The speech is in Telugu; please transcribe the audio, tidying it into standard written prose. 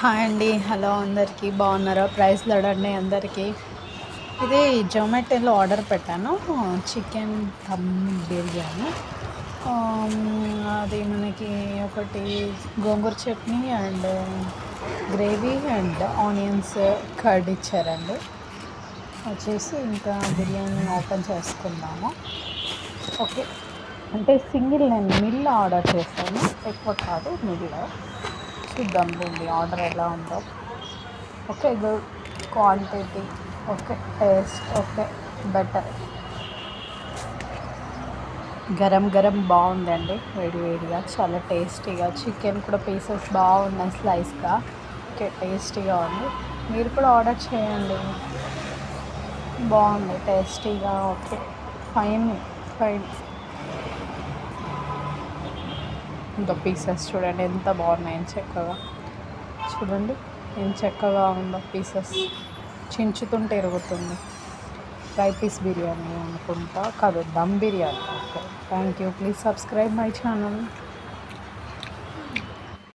హాయ్ అండి. హలో అందరికీ. బాగున్నారా? ప్రైస్ లార్డ్ అందరికీ. ఇది జొమాటోలో ఆర్డర్ పెట్టాను. చికెన్ దమ్ బిర్యానీ. అది మనకి ఒకటి gongura chutney and gravy and onions curd ఇచ్చారండి. వచ్చేసి ఇంకా బిర్యానీ ఓపెన్ చేసుకుందాము. ఓకే, అంటే సింగిల్ నేను మిల్ ఆర్డర్ చేశాను, ఎక్కువ కాదు, మిల్. చూద్దాం రండి ఆర్డర్ ఎలా ఉందో. Okay, good quantity, okay, taste okay, better. గరం గరం బాగుందండి, వేడి వేడిగా, చాలా టేస్టీగా. చికెన్ కూడా పీసెస్ బాగున్నాయి, స్లైస్గా. ఓకే, టేస్టీగా ఉంది. మీరు కూడా ఆర్డర్ చేయండి, బాగుంది, టేస్టీగా. Okay, fine fine. ఇంకా పీసెస్ చూడండి ఎంత బాగున్నాయి, చక్కగా చూడండి ఏం చక్కగా ఉందో. పీసెస్ చించుతుంటే ఎరుగుతుంది. ఫ్రై పీస్ బిర్యానీ అనుకుంటా, కాదు, dum biryani. Okay, thank you. Please subscribe my channel.